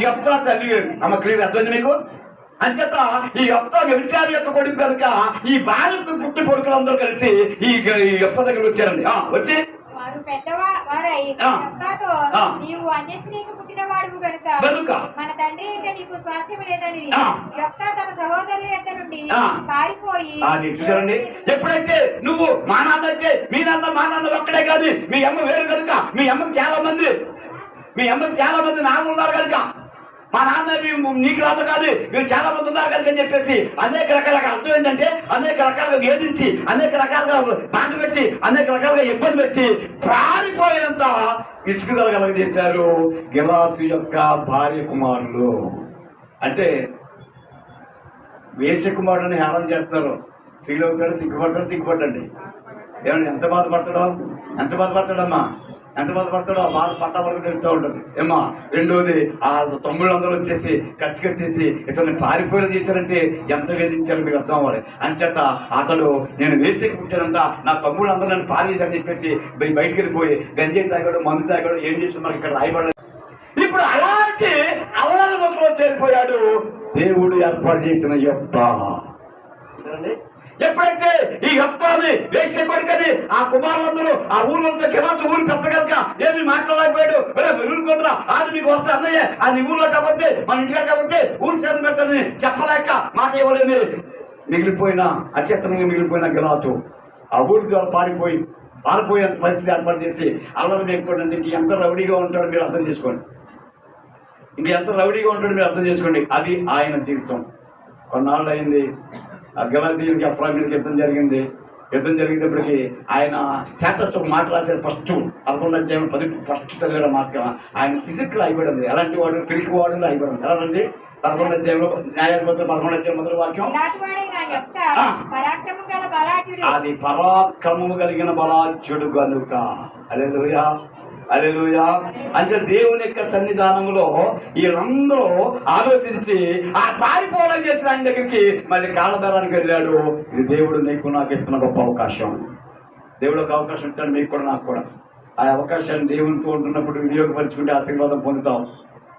యెఫ్తా తల్లి వేరు. అమ్మ క్లియర్ అర్థమైంది మీకు? అంచేత ఈ యెఫ్తా వ్యభిచారి యొక్క కొడుకు కనుక ఈ భార్యకు పుట్టి కొడుకులందరూ కలిసి ఈ యెఫ్తా దగ్గర వచ్చారండి. వచ్చి నీవు అన్య స్త్రీకి పుట్టిన వాడు కనుక మన తండ్రి నీకు స్వాస్థ్యం లేదని యెఫ్తా తన సహోదరుల యొద్ద నుండి పారిపోయి. అది చూసారండి, ఎప్పుడైతే నువ్వు మా నాన్న అయితే మీ నాన్న మా నాన్న ఒక్కడే కాదు, మీ అమ్మ వేరు కనుక మీ అమ్మకి చాలా మంది నాన్న ఉన్నారు కనుక మా నాన్న నీకు రాదు కాదు మీరు చాలా మంది ఉన్నారు కనుక అని చెప్పేసి అనేక రకాలుగా అర్థం ఏంటంటే అనేక రకాలుగా వేధించి అనేక రకాలుగా బాధ పెట్టి అనేక రకాలుగా ఇబ్బంది పెట్టి పారిపోయేంత ఇసుకుదల కలగజేశారు గిలాతు యొక్క భార్య కుమారులు. అంటే వేశ్య కుమారుడిని హేళన చేస్తారు. ఫీల్ అవుతాడు, సిగ్గుపడ్డండి. ఏమన్నా ఎంత బాధపడతాడమ్మా, ఎంత బాధపడతాడో ఆ బాధ పట్టా వరకు తెలుస్తూ ఉంటుంది. ఏమా రెండోది ఆ తమ్ముళ్ళందరూ వచ్చేసి ఖర్చు కట్టేసి ఇతన్ని పారిపోయేలా చేశారంటే ఎంత వేధించారు మీకు అర్థం అవ్వాలి. అంచేత అతడు నేను వేసేకి పుట్టానంట నా తమ్ముళ్ళందరూ నన్ను పారేసారని చెప్పేసి బయటికి వెళ్ళిపోయి గంజాయి తాగాడు, మందు తాగాడు, ఏం చేసి మనకి ఇక్కడ రాయబడలేదు. ఇప్పుడు అలాంటి అల్లరి మొక్కలో చేరిపోయాడు దేవుడు ఏర్పాటు చేసిన యెఫ్తా. ఎప్పుడైతే ఈ యెఫ్తాని వేశ్య కొడుకని ఆ కుమారులందరూ ఆ ఊళ్ళంతా గిలాతు ఊరు పెద్ద కనుక ఏమి మాట్లాడలేకపోయాడు. ఊరుకుంటున్నా అది మీకు వస్తే అన్నయ్య అది ఊళ్ళో కాబట్టి మన ఇంటికాడ కాబట్టి ఊరు సేవ పెడతానని చెప్పలేక మాట ఇవ్వలేదు. అచేతనంగా మిగిలిపోయిన గిలాతు ఆ ఊరి ద్వారా పారిపోయేంత పరిస్థితి ఏర్పాటు చేసి అల్లరి లేకపోవడం ఇంక ఎంత రౌడీగా ఉంటాడో మీరు అర్థం చేసుకోండి. అది ఆయన జీవితం. కొన్నాళ్ళు అయింది ఆ గిలాతీయునికి ఎఫ్రాయిముకి యుద్ధం జరిగేటప్పటికి ఆయన స్టేటస్ ఒక మాట రాశారు. ఫస్ట్ 11 అధ్యాయం 10 చదివేల మాట ఆయన ఫిజికల్ అయిపోయింది. ఎలాంటి వాడు పిరికి వాడు అయిపోయింది. ఎలాంటి 11 అధ్యాయంలో న్యాయాధిపతులు 11 అధ్యాయం మొదటి వాక్యం అది పరాక్రమము కలిగిన బలాఢ్యుడు కనుక. హల్లెలూయా. అంటే దేవుని యొక్క సన్నిధానంలో వీళ్ళందరూ ఆలోచించి ఆ పారిపోవడం చేసిన ఆయన దగ్గరికి మళ్ళీ కాళ్ళబేరానికి వెళ్ళాడు. ఇది దేవుడు నీకు నాకు ఇస్తున్న గొప్ప అవకాశం. దేవుడు ఒక అవకాశం ఇస్తాడు మీకు కూడా నాకు కూడా. ఆ అవకాశాన్ని దేవునితో ఉంటున్నప్పుడు వినియోగపరుచుకుంటే ఆశీర్వాదం పొందుతాం.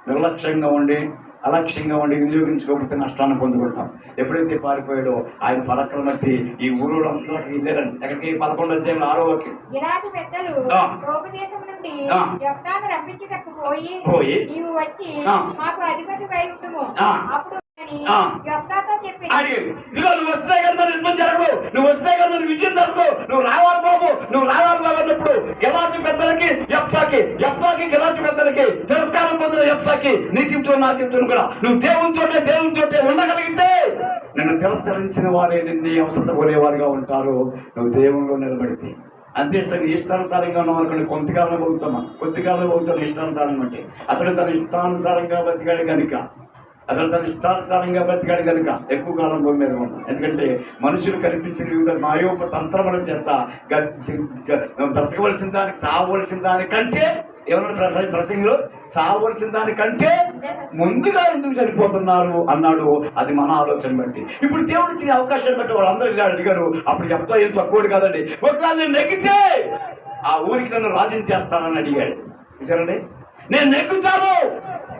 నిర్లక్ష్యంగా ఉండి అలక్ష్యంగా ఉండి వినియోగించుకోకపోతే నష్టాన్ని పొందుకుంటాం. ఎప్పుడైతే పారిపోయాడో ఆయన పరాక్రమం బట్టి ఈ ఊరు అంతలోకి వెళ్ళారండి. ఎక్కడికి 11 అధ్యాయంలో 6వ వాక్యం నీవు వచ్చి మాకు అధిపతి వై ఉండుము. అప్పుడు ఇదిగో నువ్వు వస్తే కదా యుద్ధం జరగదు, నువ్వు వస్తే కదా విజయం జరగదు, నువ్వు రావాలి బాబు అన్నప్పుడు గిలాతు పెద్దలకి యెఫ్తాకి గిలాతు పెద్దలకి తిరస్కారం పొందిన యెఫ్తాకి నీ చెప్తూ నా చెప్తును కూడా నువ్వు దేవునితోటే ఉండగలిగితే నిన్ను తిరస్కరించిన వారే నిన్ను అవసరం కోరేవారుగా ఉంటారు. నువ్వు దేవునిలో నిలబడితే అంతే. ఇష్టానుసారంగా ఉన్నామనుకోండి కొద్దికాలం పోగుతాం ఇష్టానుసారం అంటే అతడు తన ఇష్టానుసారంగా బతికాడు కనుక ఎక్కువ కాలం భూమి మీద ఉన్నాం. ఎందుకంటే మనుషులు కనిపించిన వివిధ మాయోప తంత్రముల చేత బ్రతకవలసిన దానికి సావవలసిన దానికంటే ఏమన్నా ప్రసంగిలో సావవలసిన దానికంటే ముందుగా ఎందుకు చనిపోతున్నారు అన్నాడు. అది మన ఆలోచన బట్టి. ఇప్పుడు దేవుడు ఇచ్చిన అవకాశాన్ని బట్టి వాళ్ళందరూ అడిగారు. అప్పుడు చెప్తా ఏం తక్కువడు కాదండి. ఒకవేళ నేను నెగ్గితే ఆ ఊరికి నన్ను రాజ్యం చేస్తానని అడిగాడు. చూసారండి, నేను నెగ్గుతాను.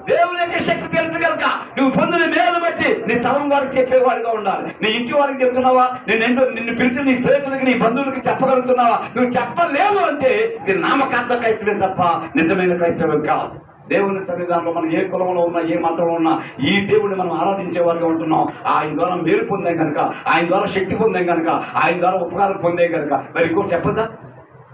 దేవుని యొక్క శక్తి తెలుసు కనుక నువ్వు పొందిన మేలు బట్టి నీ తలం వారికి చెప్పేవాడిగా ఉండాలి. నీ ఇంటి వారికి చెప్తున్నావా, నిన్ను పిలిచి నీ స్నేహితులకి నీ బంధువులకి చెప్పగలుగుతున్నావా? నువ్వు చెప్పలేదు అంటే ఇది నామకార్థ క్రైస్తవం తప్ప నిజమైన క్రైస్తవం కాదు. దేవుని సన్నిధానంలో మనం ఏ కులంలో ఉన్నా ఏ మతంలో ఉన్నా ఈ దేవుడిని మనం ఆరాధించే వారిగా ఉంటున్నాం. ఆయన ద్వారా మేలు పొందాం కనుక, ఆయన ద్వారా శక్తి పొందాం కనుక, ఆయన ద్వారా ఉపకారం పొందాం కనుక మరి ఇంకోటి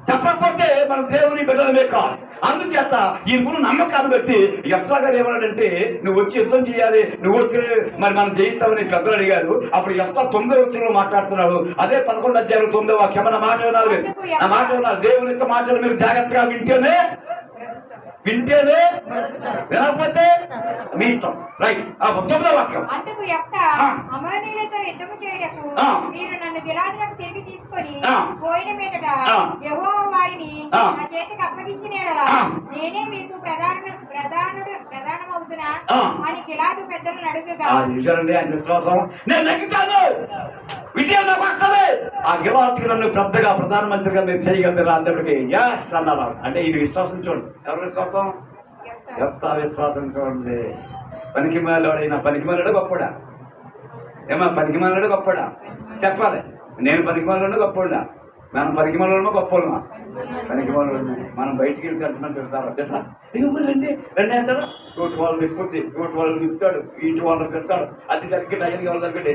చెప్పకపోతే మనం దేవుని బిడ్డలమే కాదు. అందుచేత ఈ గురు నమ్మకాన్ని బట్టి యెఫ్తా గారు ఏమన్నాడంటే నువ్వు వచ్చి యుద్ధం చేయాలి, నువ్వు వస్తే మరి మనం జయిస్తామని పెద్దలు అడిగారు. అప్పుడు యెఫ్తా 9వ వచనంలో మాట్లాడుతున్నాడు. అదే 11 అధ్యాయం 9వ వాక్యం. ఆ మాట వినాలి. దేవుని యొక్క మాటలు మీరు జాగ్రత్తగా వింటేనే వినకపోతే మీ ఇష్టం. రైట్. 9వ వాక్యం. అందుకు యెఫ్తా అమోనీయులతో యుద్ధము చేయుటకు మీరు నన్ను గిలాదులకు తిరిగి తీసుకొని పోయిన మీదట యెహోవా వారిని నా చేతికి అప్పగించిన యెడల నేనే మీకు ప్రధానమవుతున్నా అని గిలాదు పెద్దలను అడుగుగా ఆయన విశ్వాసం నేను నెగ్గుతాను, విజయం నాకు వస్తుంది. ఆ గిలాదుకి నన్ను పెద్దగా ప్రధానమంత్రిగా మీరు చేయగలరా అందరికి ఎస్ అన్నారు. అంటే ఇది విశ్వాసం చూడండి. ఎవరి విశ్వాసం? యెఫ్తా విశ్వాసం చూడండి. పనికిమాలివాడైనా పనికిమాలివాడు గొప్పడా? ఏమా పనికిమాలివాడు గొప్పడా? చెప్పాలి. నేను పనికిమాలివాడు గొప్పడా? మనం పనికిమాలివాడమా గొప్పలమా? పనికిమాలివాడు. మనం బయటికి వెళ్తే అంటున్నాం చెప్తారు రండి రండి అంటారు. తోటి వాళ్ళు విప్పుద్ది, తోటి వాళ్ళు విప్పుతాడు, ఇంటి వాళ్ళు పెడతాడు. అది సరిగ్గా టైంకి వాళ్ళు తగ్గండి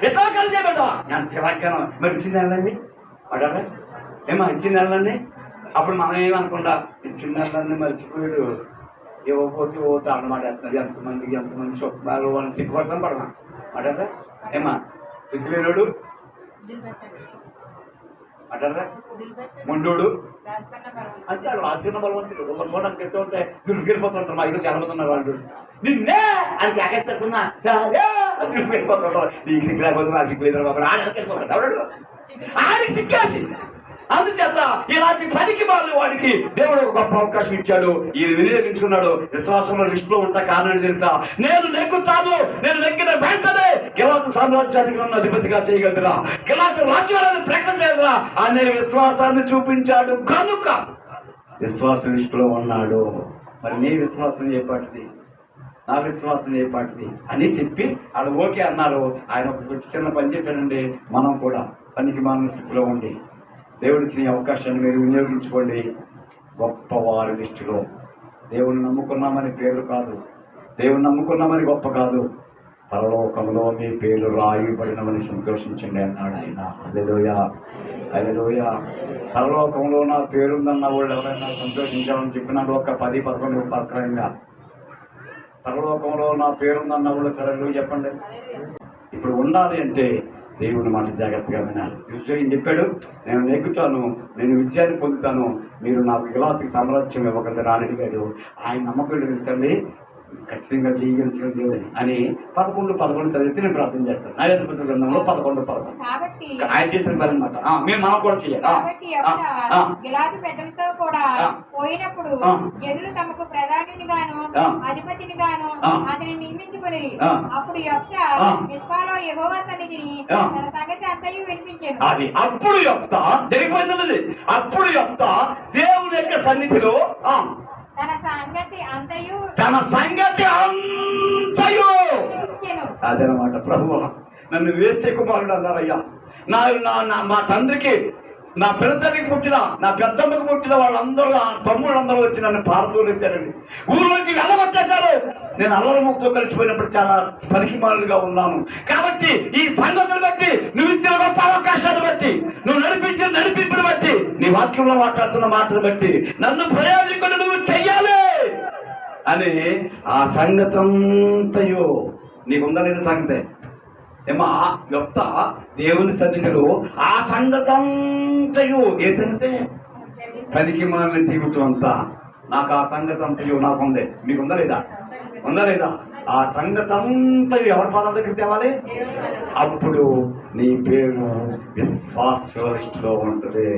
ఎట్లా కలిసే పెట్టా నేను సిరాక్కాను. మరి ఇచ్చింది వెళ్ళండి అడా ఏమా ఇచ్చింది వెళ్ళండి. అప్పుడు మనం ఏమనుకుంటా ఇచ్చింది వెళ్ళండి మర్చిపోయాడు ఇవ్వకపోతే ఓ తాడమాట వేస్తున్నది. ఎంతమంది స్వప్నాలు వాళ్ళని సిగ్గుపడతాను పడనా అడా ఏమా సిగ్గులేనోడు అటారా ముండోడు అంటే వాళ్ళు రాజకీయ బలవంతులు ఒకరు చూడడానికి చెప్తూ ఉంటే దుర్గిరిపోతుంటారు. మా ఇల్లు చాలా మంది ఉన్నారు వాళ్ళు నిన్నే అది కేకెత్తకున్నా చాలా దుర్గిరిపోతుంటారు. నీకు సిగ్గు లేకపోతే నాకు సిగ్గు లేదు ఆడిపోతాడు ఎవడు ఆడికి సిగ్గేసి. అందుచేత ఇలాంటి పనికి వాళ్ళు వాడికి దేవుడు ఒక గొప్ప అవకాశం ఇచ్చాడు. ఈయన వినియోగించుకున్నాడు. విశ్వాసంలో లిస్ట్ లో ఉంటా కారణం తెలుసా? నేను నెగ్గుతాను, నేను నెగ్గిన వెంటనే గిలాతు సామ్రాజ్యానికి ఉన్న అధిపతిగా చేయగలరా, గిలాతు రాజ్యాలను ప్రకటన చేయగలరా అనే విశ్వాసాన్ని చూపించాడు. కనుక విశ్వాసం లిస్ట్ లో ఉన్నాడు. మరి నీ విశ్వాసం ఏ పాటిది, నా విశ్వాసం ఏ పాటిది అని చెప్పి వాళ్ళు ఓకే అన్నారు. ఆయన ఒక చిన్న పని చేశాడండి. మనం కూడా పనికి మాలిన స్థితిలో ఉండి దేవుడిచ్చిన అవకాశాన్ని మీరు వినియోగించుకోండి. గొప్పవారి లిస్టులో దేవుని నమ్ముకున్నామని పేరు కాదు, దేవుని నమ్ముకున్నామని గొప్ప కాదు, పరలోకంలో మీ పేరు రాయబడినమని సంతోషించండి అన్నాడు ఆయన. హల్లెలూయా హల్లెలూయా. పరలోకంలో నా పేరుందన్న వాళ్ళు ఎవరైనా సంతోషించాలని చెప్పినాడు. ఒక 10-11 ప్రకారంగా పరలోకంలో నా పేరుందన్న వాళ్ళు సరే చెప్పండి. ఇప్పుడు ఉండాలి అంటే దేవుని మాట జాగ్రత్తగా వినాలి. విషయం చెప్పాడు, నేను నెగ్గుతాను, నేను విజయాన్ని పొందుతాను, మీరు నాకు గిలాతుకి సామ్రాజ్యం ఇవ్వగలరు రానడిగాడు. ఆయన నమ్మకం తెలుసండి, ఖచ్చితంగా చేయగలిచిన దేవుని అని 11-11 చదివితే నేను ప్రార్థన చేస్తాను. న్యాయాధిపతుల గ్రంథంలో 11-11 ఆయన చేసిన పని అనమాట. మేము మనం కూడా చేయాలి. గిలాదు పెద్దలతో కూడా పోయినప్పుడు జనులు తమకు ప్రధానిని గాను అధిపతిని గాను అతని నియమించుకుని అప్పుడు యెఫ్తా మిస్పాలో యెహోవా సన్నిధిని తన సంగతి అంతయు వినిపించాను. అది అప్పుడు యెఫ్తా జరిగిపోయింది. అప్పుడు యెఫ్తా దేవుని యొక్క సన్నిధిలో తన సంగతి అంతయు అదనమాట. ప్రభువా నన్ను వేసే కుమారుడు అన్నారయ్యా. మా తండ్రికి నా పెద్దకి పుట్టిన నా పెద్దమ్మకి పుట్టిన వాళ్ళందరూ తమ్ముళ్ళందరూ వచ్చి నన్ను పారతోలేశారండి. ఊళ్ళోంచి వెళ్ళగొట్టేశారు. నేను అల్లరముక్తో కలిసిపోయినప్పుడు చాలా పనికిమాలుగా ఉన్నాను. కాబట్టి ఈ సంగతులు బట్టి, నువ్వు ఇచ్చిన గొప్ప అవకాశాన్ని బట్టి, నువ్వు నడిపించిన నడిపింపుని బట్టి, నీ వాక్యంలో మాట్లాడుతున్న మాటను బట్టి నన్ను ప్రయోజకుడు నువ్వు చెయ్యాలి అని ఆ సంగతంతయో నీకుందా లేదా సంగతే ఏమా యెఫ్తా దేవుని సన్నిధిలో ఆ సంగతంతయు ఏ సంగతే పనికి మాలిన జీవితం అంతా నాకు ఆ సంగతంతయు నాకుందే. మీకుందా లేదా? ఉందా లేదా? ఆ సంగతంతయు ఎవరి పాదం దగ్గర తేవాలి? అప్పుడు నీ పేరు విశ్వాసలో ఉంటుంది.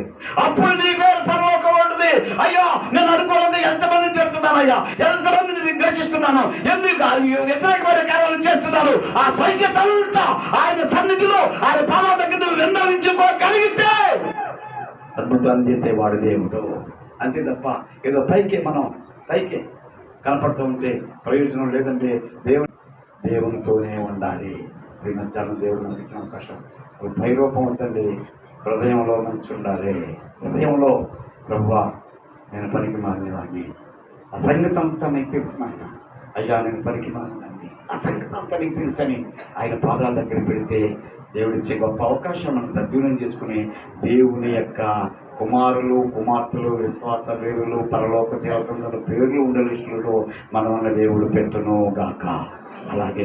అప్పుడు నీ పేరు పరలోకం ఉంటుంది. అయ్యా నేను అనుకోలేదు, ఎంతమందిని తిడుతున్నానయ్యా, ఎంతమందిని నిర్దేశిస్తున్నాను, ఎందుకు వ్యతిరేకమైన కార్యాలు చేస్తున్నాను. ఆ సంగతంతా ఆయన సన్నిధిలో ఆయన పాదాల దగ్గర నువ్వు విన్నవించుకోగలిగితే అద్భుతాన్ని చేసేవాడు దేవుడు. అంతే తప్ప ఏదో పైకి కనపడుతూ ఉంటే ప్రయోజనం లేదంటే దేవునితోనే ఉండాలి. మధ్యాహ్నం దేవుడు మనకి ఇచ్చిన అవకాశం. భైరూపం ఉంటుంది, హృదయంలో మంచి ఉండాలి. హృదయంలో ప్రభువా నేను పనికి మారినవాడిని, ఆ సంగతంతా నీకు తెలుసు ఆయన. అయ్యా నేను పనికి మారినవాడిని, ఆ సంగతంతా నీకు తెలుసని ఆయన పాదాల దగ్గర పెడితే దేవుడిచ్చే గొప్ప అవకాశం మనం సద్వినియోగం చేసుకుని దేవుని యొక్క కుమారులు కుమార్తెలు విశ్వాస వీరులు పరలోక చేరుతున్న పేర్లు ఉండే లిస్టులలో మనం దేవుడు పెట్టును గాక. అలాగే